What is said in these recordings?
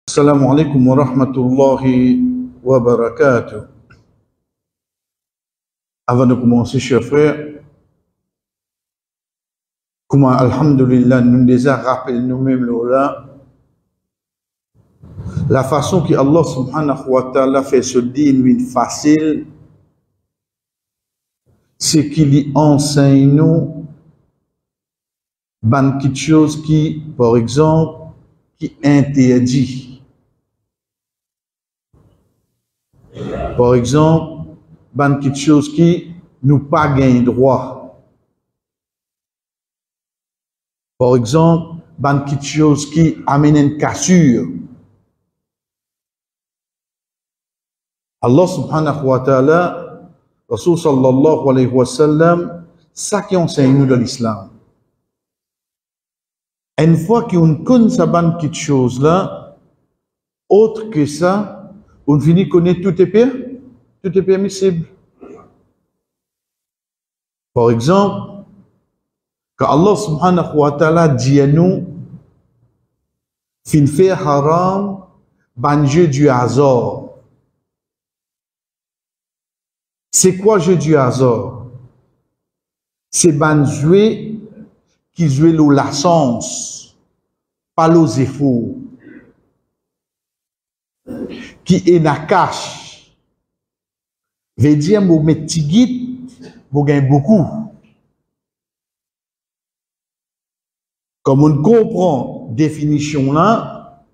Assalamu alaikum wa rahmatullahi wa barakatuh. Avant de commencer, chers frères, comment, alhamdulillah, nous déjà rappelons nous-mêmes là, la façon que Allah subhanahu wa ta'ala fait ce dîne facile, c'est qu'il enseigne nous quelque chose qui, par exemple, qui interdit. Par exemple, quelque chose qui nous pas gagne droit. Par exemple, quelque chose qui amène une cassure. Allah subhanahu wa ta'ala, Rasul sallallahu alayhi wa sallam, ça qui enseigne nous de l'islam. Une fois qu'on connaît ça, quelque chose là, autre que ça, on finit connaître tout est permissible. Par exemple, quand Allah subhanahu wa ta'ala dit à nous, fin fait haram, ban jeu du hasard. C'est quoi jeu du hasard? C'est ban jouer qui joue l'eau la sens, pas l'eau efforts, qui est na cache. Veut dire, vous mettez tigit, vous gagnez beaucoup. Comme on comprend définition là,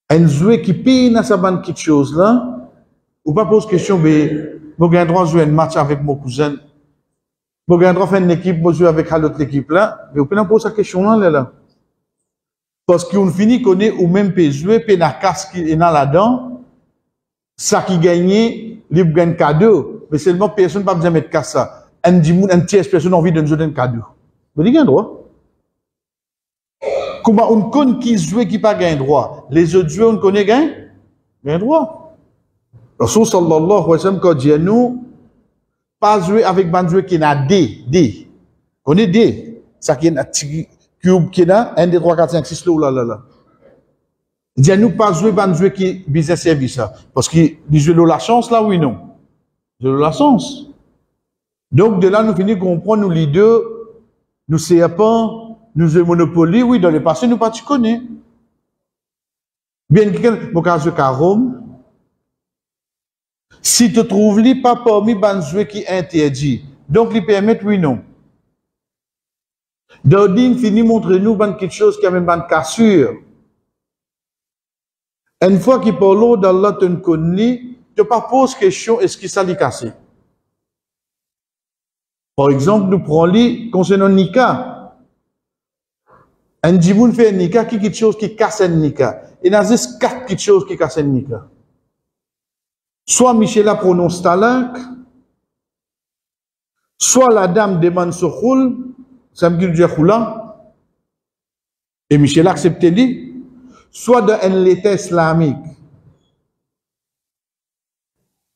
un joueur qui paye dans sa bande quelque chose là, ou pas pose question, mais vous gagnez droit de jouer un match avec mon cousin. Vous gagnez droit de faire une équipe, vous jouez avec l'autre équipe là, mais vous pouvez pas poser la question là. Parce qu'on finit qu'on est au même pays jouer, puis la casse qui est là-dedans, ça qui gagne, libre gagne cadeau, mais seulement personne pas besoin de mettre casse ça. Un tierce personne a envie de nous donner un cadeau. Vous dites qu'il y a un droit. Comment on connaît qui joue qui pas gagne droit? Les autres joueurs on connaît gagne droit. Rasul sallallahu alayhi wa sallam quand dit à nous, pas jouer avec un joueur qui n'a D. Connaît D. Ça qui est un cube qui est là, 1, 2, 3, 4, 5, 6, là. Il dit à nous pas jouer un joueur qui business service là. Parce qu'il joue la chance là, oui, non. De la chance. Donc de là, nous finissons comprendre, nous les deux, nous serpents, nous avons monopoly, oui, dans le passé, nous pas tu connais. Bien que, mon cas, je carom, si tu trouves li pas parmi les joueurs qui interdit, donc ils permettent, oui, non. Daudine finit montrer nous quelque chose qui a même une cassure. Une fois qu'il parle d'Allah, tu ne connais, tu ne pas pose question, est-ce que ça lui cassé? Par exemple, nous prenons li concernant Nika. Un djiboun fait un Nika qui quelque chose qui casse un Nika. Il y a juste 4 petites choses qui cassent un Nika. Soit Michela prononce talak, soit la dame demande ce khoul, ça me dit khoula, et Michela accepte li, soit dans un l'état islamique.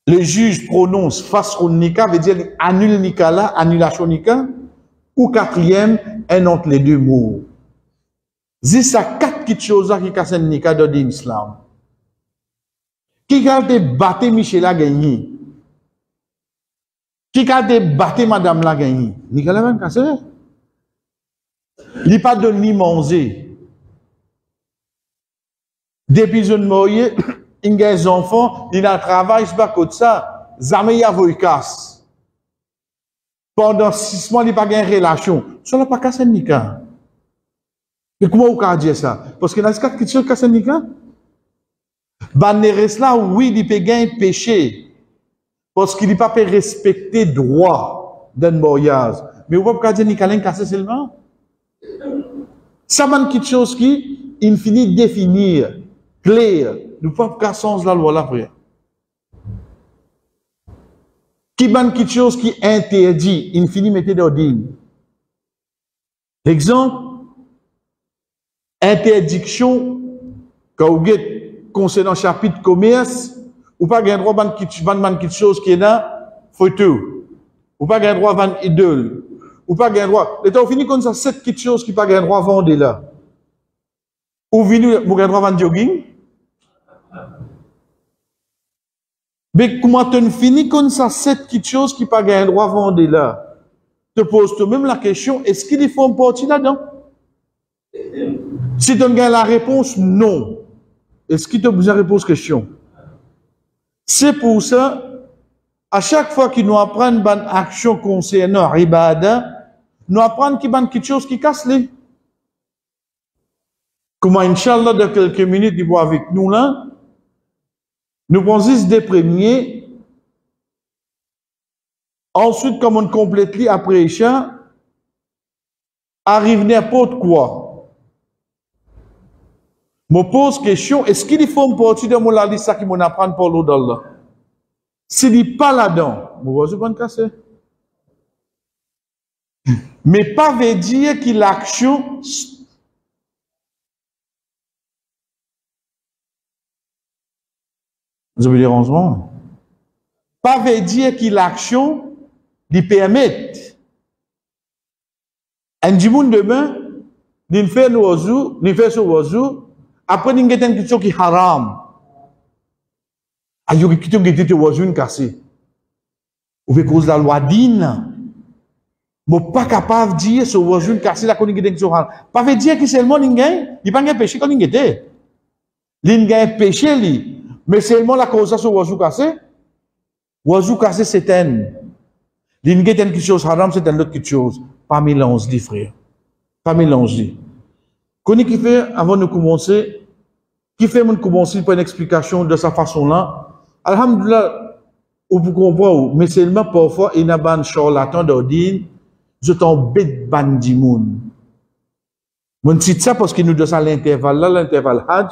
Le juge prononce face au nika, veut dire annule nika là, annulation nika, ou quatrième, un entre les deux mots. C'est ça 4 petites choses qui cassent un nika dans l'islam. Qui a débattu Michel a gagné? Qui a débattu madame la gagné? Nika la va casser. Il pas de ni manger. Depuis une moye, il y a des enfants, il a un travail, c'est pas comme ça. Jamais il y a voulu casse. Pendant 6 mois, il n'y a pas de relation. Ça n'a pas cassé le nika. Et comment vous pouvez dire ça? Parce qu'il y a 4 questions qui cassent le nika. Banneres là, oui, il peut gagner péché. Parce qu'il n'a pas pu respecter le droit d'un mariage. Mais vous pouvez dire nika l'un cassé seulement? Ça va quelque chose qui, il finit de définir. Clair, nous ne pouvons pas changer la loi là, frère. Qui ban quelque chose qui interdit, il finit de mettre d'ordine. Exemple, interdiction, quand vous êtes concernant chapitre commerce, ou pas un droit ban quelque chose qui est là, photo. Ou pas un droit ban idole. Ou pas un droit. Et on finit comme ça, 7 petites choses qui pas un droit vendre là. Ou venu, vous avez droit à vendre jogging? Mais comment tu finis comme ça, cette petite chose qui pas un droit à vendre là? Te poses toi-même la question, est-ce qu'il faut une partie là-dedans? Si tu as la réponse, non. Est-ce qu'il te besoin de répondre question? C'est pour ça, à chaque fois qu'il nous apprend une action concernant Ibada, nous apprenons qu'il y a quelque chose qui casse les. Comment, Inch'Allah, dans quelques minutes, il va avec nous là, nous pensons des premiers, ensuite, comme on complète après Isha, arrive n'importe quoi. Je pose question, est-ce qu'il faut une partie de mon liste qui m'en apprend pour l'eau d'Allah? S'il n'est pas là-dedans, je vais pas casser. Mais pas veut dire que l'action. Vous avez des rangements? Pas veut dire que l'action lui permet. Un dimanche demain, il fait nos oiseaux, il fait son oiseau, après il y a quelque chose qui est haram. Il y a quelque chose qui est oiseau cassé. Ou à cause de la loi d'Ine. Je ne suis pas capable de dire que ce oiseau cassé la connexion quelque chose. Pas veut dire que seulement il n'y a pas de péché quand il était. Il y a un péché, mais seulement la cause de ce oiseau cassé. Oiseau cassé, c'est un. Il y a quelque chose haram, c'est un autre quelque chose. Pas mélanger, frère. Pas mélanger. Qu'est-ce qui fait, avant de commencer, qui fait de commencer par une explication de sa façon-là? Alhamdulillah, vous comprenez, mais seulement parfois, il y a un charlatan d'ordine, je tombe bête bandimoun. Je cite ça parce que nous devons à l'intervalle là, l'intervalle Hajj.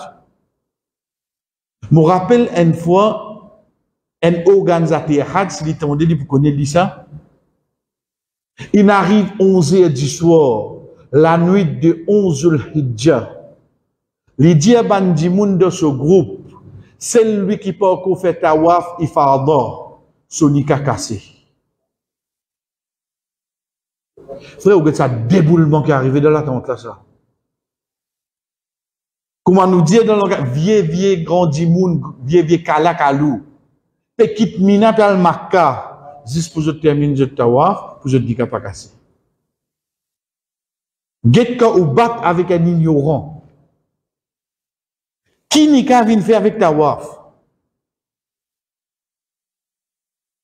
Je me rappelle une fois, un organisateur Hajj, il est dit, vous connaissez ça? Il arrive 11h du soir, la nuit de 11 Hijjah. Les dieux bandimoun de ce groupe, c'est lui qui peut encore faire tawaf, il fait d'or, sonika cassé. Frère, vous avez ça déboulement qui est arrivé dans la tente là, ça. Comment nous dire dans le vieux grand dimoun, vieux kalakalou, petit mina pal makka, juste pour je termine le tawaf, pour je dis qu'il pas cassé. Get quand ou bat avec un ignorant. Qui n'y a vient faire avec tawaf?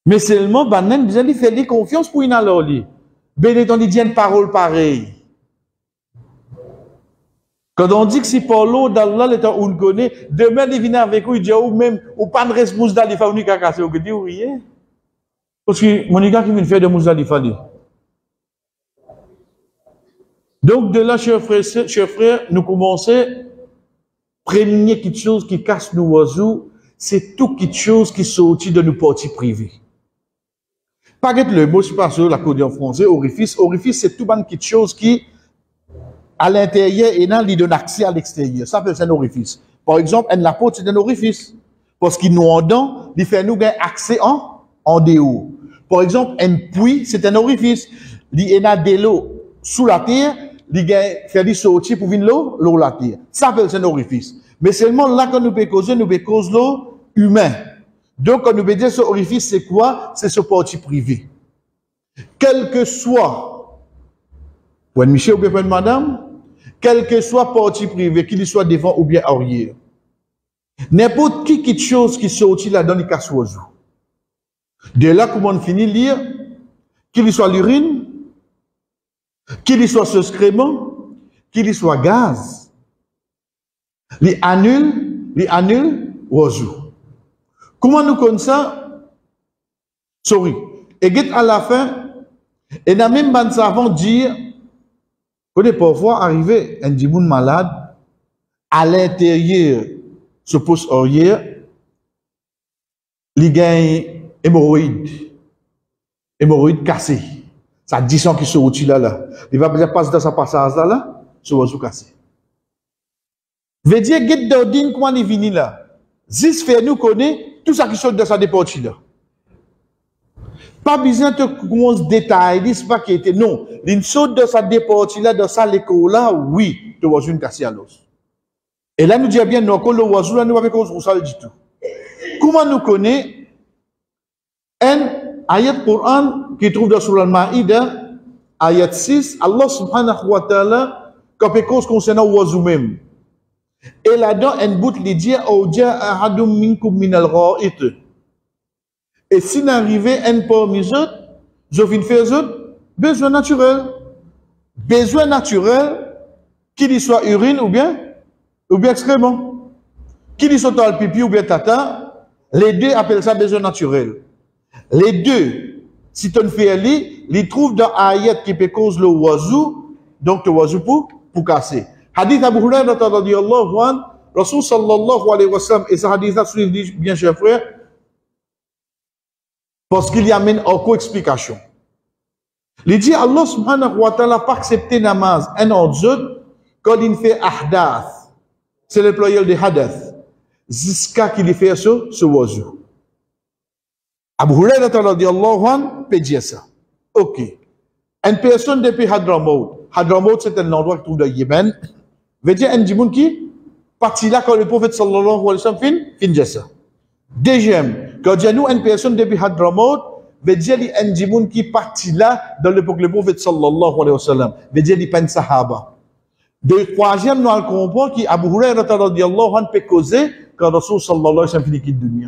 Mais seulement, banan, vous allez faire des confiance pour y aller. Ben, on dit une parole pareille. Quand on dit que si Paulo d'Allah, l'état où on connaît, demain, il vient avec vous, il dit, ou même, ou pas de responsable d'Alifa, ou n'y a cassé, ou que dit, oui, parce que mon gars qui vient faire de Mousdalifa. Donc, de là, chers frères, nous commençons, premier quelque chose qui casse nos oiseaux, c'est tout quelque chose qui sortit de nos parties privées. Pas le mot, je ne sais pas sur la code en français, orifice. Orifice, c'est tout quelque chose qui, à l'intérieur, et non, il donne accès à l'extérieur. Ça c'est un orifice. Par exemple, la porte, c'est un orifice. Parce qu'il nous en donne, il fait nous accès en dehors. Par exemple, un puits, c'est un orifice. Il y a de l'eau sous la terre, il fait des sortir pour venir l'eau la terre. Ça c'est un orifice. Mais seulement là, quand nous pouvons causer l'eau humaine. Donc, quand nous pouvons dire ce orifice, c'est quoi? C'est ce parti privé. Quel que soit, point monsieur ou bien point madame, quel que soit parti privé, qu'il soit devant ou bien arrière, n'importe qui quelque chose qui sortit là-dedans, il casse oiseau. De là, comment on finit lire, qu'il soit l'urine, qu'il soit ce excrément, qu'il soit gaz, il annule oiseau. Comment nous connaissons ça? Sorry. Et à la fin, et n'a même pas de savant dire, qu'on est parfois arrivé un dimoun malade, à l'intérieur, se pose arrière, il gagne hémorroïde cassé. Ça dit son qui se retire là. Il va pas passer dans sa passage là, se oiseau cassé. Veut dire, get d'ordine, comment il vient là? Zis fait nous connaît tout ça qui saute de sa déportie là. Pas besoin de commencer détail, dis pas qu'il était, non. Il saute de sa déportie là, de sa l'école là, oui, de oiseau cassé à l'os. Et là, nous disons bien, non, que le oiseau là, nous avec cause ça du tout. Comment nous connaît? Un ayat Quran qui trouve dans Surah Al-Ma'idah, ayat 6, Allah subhanahu wa ta'ala, quand il cause concernant oiseau même. Et là-dedans, un bout lui dit, ahadum minkum min al-ra'it. Et si n'arrivait un parmi eux, je viens faire eux, besoin naturel. Besoin naturel, qu'il soit urine ou bien excrément. Qu'il soit dans le pipi ou bien tata, les deux appellent ça besoin naturel. Les deux, si tu fais les trouve dans ayat qui peut cause le oiseau, donc le oiseau pour casser. Hadith Abu Hurairah radhiyallahu anhu, Rasul sallallahu alayhi wa sallam, et ce hadith-là suivi bien cher frère, parce qu'il y amène encore explication. Il dit Allah subhanahu wa ta'ala pas accepter namaz un autre quand il fait ahdath. C'est le pluriel de hadath. Jusqu'à qu'il fait ce oiseau. Abu Hurairah radhiyallahu anhu peut dire ça. Ok. Une personne depuis Hadramaut. Hadramaut c'est un endroit qui trouve dans le Yémen. Veut dire un djimoun qui parti là quand le prophète sallallahu alayhi wa sallam fin dire ça. Deuxième, quand il y a nous une personne depuis Hadramaut, veut dire un djimoun qui parti là dans l'époque le prophète sallallahu alayhi wa sallam. Veut dire il pas sahaba. De troisième, nous comprenons qu'Abu Hurairah radhiyallahu anhu peut causer quand Rasul sallallahu alayhi wa sallam finit quitte dunya.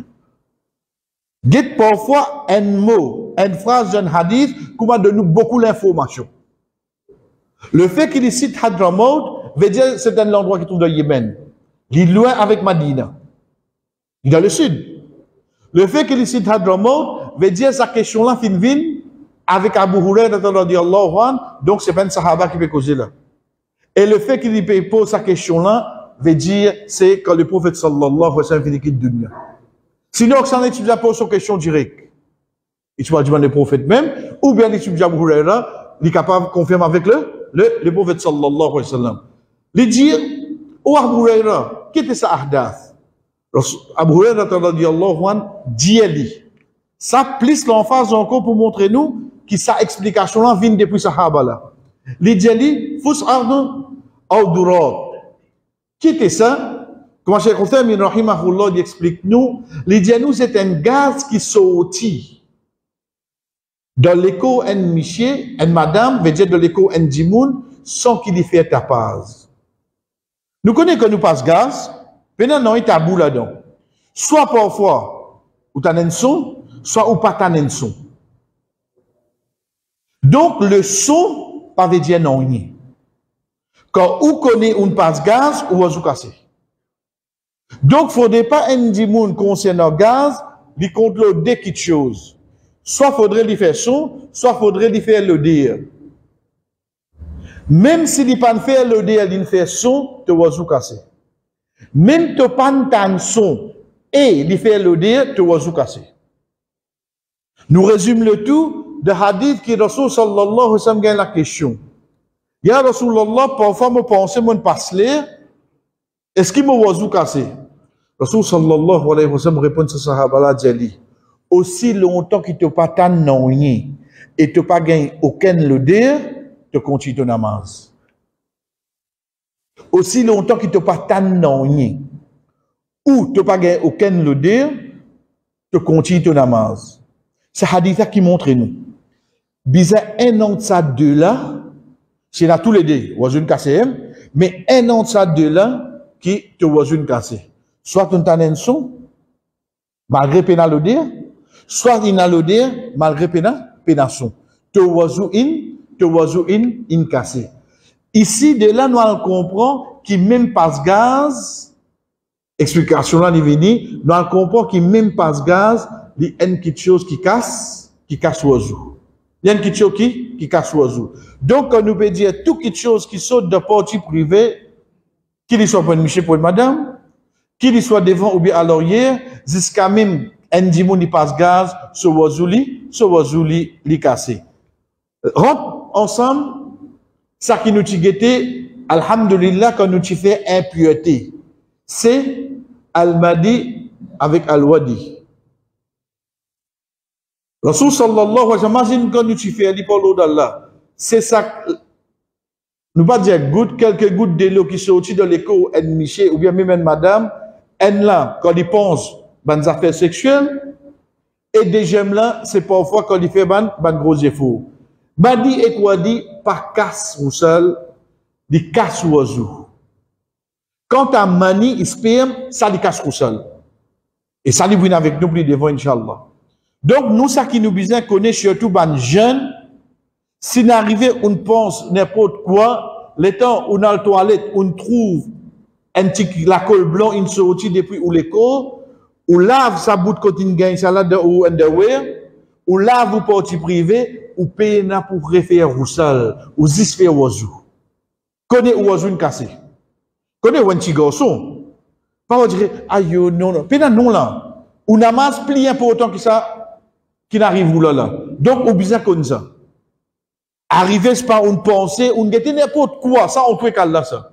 Dites parfois un mot, une phrase d'un hadith qui m'a donné beaucoup d'informations. Le fait qu'il cite Hadramaut veut dire que c'est un endroit qui trouve dans le Yémen. Il est loin avec Madina. Il est dans le sud. Le fait qu'il cite Hadramaut veut dire que sa question-là fin avec Abu Hurairah radhiyallahu anhu, donc c'est pas un sahaba qui peut causer là. Et le fait qu'il pose sa question-là veut dire c'est quand le prophète sallallahu alayhi wa sallam finit quitte dunya. Sinon, ça n'est pas pose son question directe. Il se demander le prophète même, ou bien il se dit Abu Hurairah, il est capable de confirmer avec le prophète sallallahu alayhi wa sallam. Il dit, oh Abu Hurairah, qu'est-ce que ça ahdath? Abu Hurairah radhiyallahu anhu dit ça plus l'emphase encore pour montrer nous que sa explication là vient depuis Sahaba là. Il dit, fous ardun ou durat. Qu'est-ce que ça? Comment Cheikh Uthaymin rahimahullah il explique nous, il dit nous c'est un gaz qui sortit dans l'écho en monsieur, en madame, veut dire de l'écho en dimoun, sans qu'il y fait tapage. Nous connaissons que nous passe gaz, maintenant non, il y a tabou là-dedans. Soit parfois, ou t'as un son, soit ou pas t'as un son. Donc, le son, pas veut dire non, rien. Quand on connaît une passe gaz, ou on cassé. Donc, il ne faudrait pas un dimoun concernant gaz, il contrôle deux petites choses. Soit faudrait lui faire son, soit faudrait lui faire le dire. Même s'il n'est pas fait le dire, il fait son, tu vas casser. Même tu pas un son et il fait le dire, tu vas casser. Nous résumons le tout de hadith qui Rasul sallallahu alayhi wa sallam gagne la question. Ya Rasulallah, parfois me pense, mon passe l'air, est-ce qu'il me va casser? Rasul sallallahu alayhi wa sallam répond à ce sahaba-là, dit, aussi longtemps qu'il ne t'a pas tant non rien et tu n'as pas gagné aucun le dire, tu continues ton namaz. Aussi longtemps qu'il ne t'a pas tant non rien ou tu n'as pas gagné aucun le dire, tu continues ton namaz. C'est hadith qui montre nous. Bizarre un an de ça deux là, c'est là tous les deux, oiseau cassé, mais un an de ça deux là qui te oiseau cassé. Soit tu as un son, malgré pénal le dire, soit il n'a le dire, malgré pénation. Te oiseau in cassé. Ici, de là, nous comprenons qu'il même passe gaz, explication là, il vient, nous comprenons qu'il même passe gaz, il y a une petite chose qui casse l'oiseau. Il y a une petite chose qui casse l'oiseau. Donc, on nous peut dire toute petite chose qui saute de partie privée, qu'il soit pour une monsieur pour une madame, qu'il soit devant ou bien à l'arrière, jusqu'à même un dimoun qui passe gaz, ce oiseau li cassé. Rentre ensemble, ça qui nous t'y alhamdulillah, quand nous t'y fait impureté. C'est al-madi avec al-wadi. Rasul sallallahu alayhi wa sallam, imagine quand nous t'y fait par l'eau d'Allah. C'est ça, nous pas dire quelques gouttes de l'eau qui sortent de l'écho, un miché, ou bien même une madame, elle là, quand il pense, dans les affaires sexuelles, Et deuxième là, c'est parfois quand il fait ban gros efforts. Badi et quoi dit, pas casse ou seul, dit casse ou oiseau. Quand tu as mani, sperme, ça dit casse ou seul. Et ça, il vient avec nous plus devant, Inch'Allah. Donc, nous, ça qui nous besoin connaître, surtout ban jeunes, si n'arrive, on pense n'importe quoi, le temps où on a la toilette, on trouve un petit, la colle blanc, une sortie depuis ou l'école, ou lave sa bout quand il gagne ça là, ou underwear, ou lave ou partie privée, ou paye na pour refaire ou seul, ou zis faire oiseau. Connais oiseau une cassé. Connais un petit garçon. Pas dire, aïe, non, non. Paye non là. Ou n'a pas plié pour autant que ça, qui n'arrive où là. Donc, au bizarre comme ça. Arriver, c'est pas une pensée, on guette n'importe quoi, ça, on peut caler là, ça.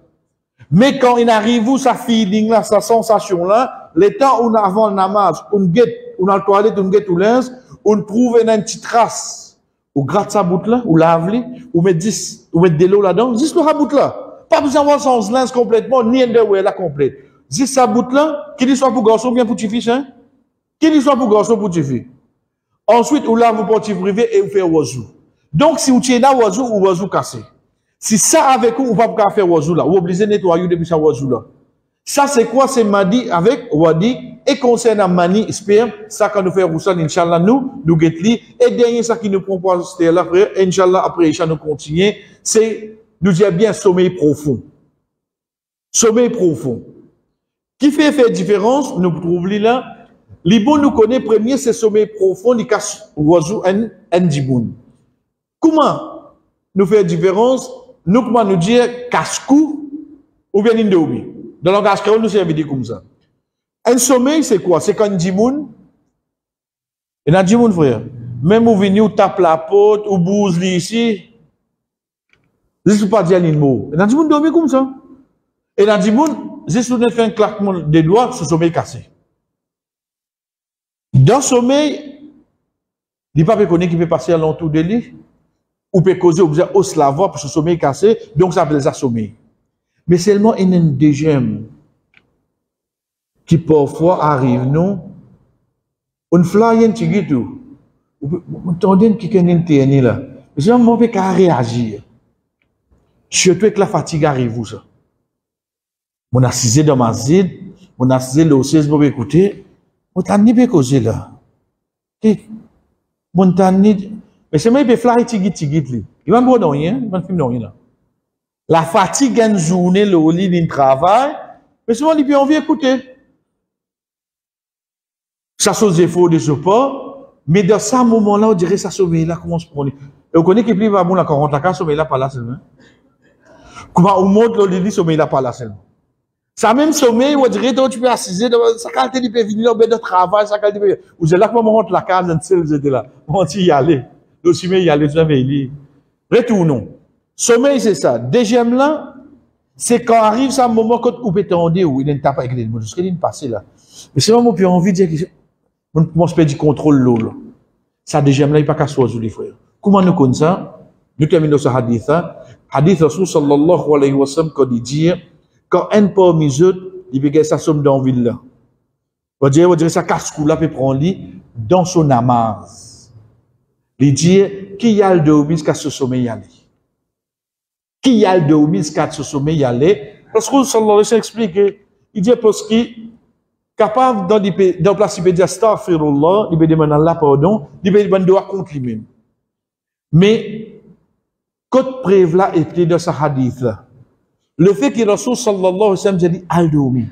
Mais quand il arrive où, sa feeling là, sa sensation là, le temps où on a avant le namaz, on guette, on a le toilette, on guette ou linge, on trouve une petite trace, ou gratte sa bout là, ou lave-les, ou met 10, ou met de l'eau là-dedans, 10 la bout là. Pas besoin d'avoir son linge complètement, ni underwear là complète. 10 sa bout là, qu'il soit pour garçon, bien pour petit fils, hein? Qu'il soit pour garçon, pour petit fils. Ensuite, ou lave pour petit privé et vous fait oiseau. Donc, si vous tirez là oiseau ou oiseau cassé. Si ça avec vous, vous ne pouvez pas faire oiseau là. Vous obligez de nettoyer depuis ça oiseau là. Ça, c'est quoi? C'est madi avec wadi. Et concernant mani, sperme, ça, quand nous faisons roussal, Inch'Allah, nous guettons. Et dernier, ça qui nous propose, c'est là, frère, Inch'Allah, après, nous continuons. C'est, nous dire bien sommeil profond. Sommeil profond. Qui fait différence? Nous trouvons là. Les bons nous connaît premier, c'est sommeil profond, les casse oiseau en djiboun. Comment nous faire différence? Nous comment nous dire casse-cou ou bien indomi. Dans le langage créole, nous c'est dit comme ça. Un sommeil, c'est quoi? C'est quand djimoun, et dans djimoun, frère, même où venu, ou tape la porte, ou bouse ici, je ne sais pas dire un mot. Et dans djimoun, dormir comme ça. Et dans djimoun, juste on fait un claquement des doigts, ce sommeil cassé. Dans le sommeil, il n'y a pas qui peut passer à l'entour de lui, ou peut causer, ou peut hausse la voix pour ce sommeil cassé, donc ça appelle ça sommeil. Mais seulement il y a un deuxième qui parfois arrive, non? On fly un petit tout. On entend qui est un TNI là. Mais c'est un mauvais cas à réagir. Surtout avec la fatigue arrive, ça. On a assisé dans ma zid, on a assisé le OCS pour écouter. On t'a ni bien causé là. On t'a ni. Mais c'est même fly tigit. Il va me voir dans rien, il va me filmer dans rien là. La fatigue une journée, le lit d'un travail, mais souvent il peut envie d'écouter. Ça sauve des efforts de support, mais dans ce moment-là, on dirait ça sommeil là commence à prendre. Et on connaît qu'il plus va bon la 40 ans, sommeil là pas là seulement. Comment on monte le lit, sommeil là pas là seulement. Ça même sommeil, on dirait que tu peux assiser, ça qualité il peut venir de travail, ça qualité. Vous êtes là comment on rentre la case, un seul j'étais là. On dit y aller. Le sommeil y aller, jamais il lit. Retournons. Sommeil, c'est ça. Deuxième là, c'est quand arrive ce moment quand vous pouvez tendre ou il ne tape avec les mots. Ce qu'il est passé là. Mais c'est vraiment plus envie de dire que on commence à perdre du contrôle l'eau. Ça deuxième là, il n'y a pas qu'à choisir les frères. Comment nous connaissons ça? Nous terminons ce hadith. Hadith Rasul sallallahu alayhi wa sallam, quand il dit, quand un parmi eux, il veut ça somme dans la ville là. On dirait ça casse-cou là, peut prendre lui dans son namaz. Il dit, qui a le dormi jusqu'à ce sommeil aller? Qui a le dormi jusqu'à ce sommeil aller? Parce que sallallahu alayhi wa sallam explique, il dit parce qu'il capable dans la place, il peut dire astaghfirullah, il peut demander Allah pardon, il peut demander doigt contre lui-même. Mais, quand preuve là était dans ce hadith là, le fait que Rasul sallallahu alayhi wa sallam a dit al dormi.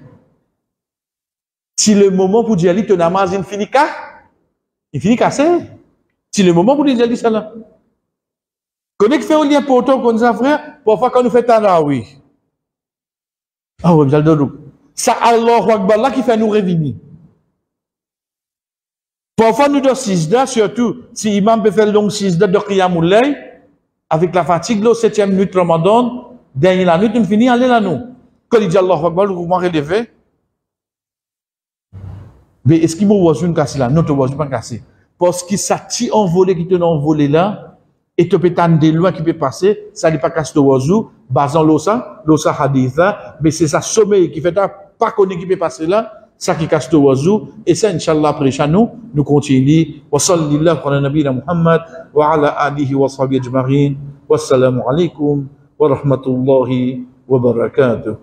Si le moment pour dire ton namaz il finit cassé. Si le moment pour dire ça là. Connais que fait un lien important comme ça frère, parfois quand nous faisons tanawi. Ah oui, j'adore. Ça Allahu Akbar là qui fait nous revenir. Parfois nous dans 6 dates, surtout si imam peut faire long 6 dates de Qiyamul Layl, avec la fatigue, le 7e minute Ramadan, dernière la nuit, on finit aller là nous. Quand il dit Allahu Akbar, le mouvement relevé. Mais est-ce qu'il m'a oiseau cassé là? Non, tu oiseau pas cassé. Parce que ça tire envolé qui te envolé là, et tu peux t'en de loin qui peut passer, ça n'est pas casse de oiseau, basant l'osa haditha, mais c'est ça sommeil qui fait pas connaître qui peut passer là, ça qui casse tout oiseau, et ça, Inch'Allah, après nous continuons. Wa sallallahu ala nabina Muhammad, wa ala alihi wa sahbihi ajma'in. Wassalamu alaikum wa rahmatullahi wa barakatuh.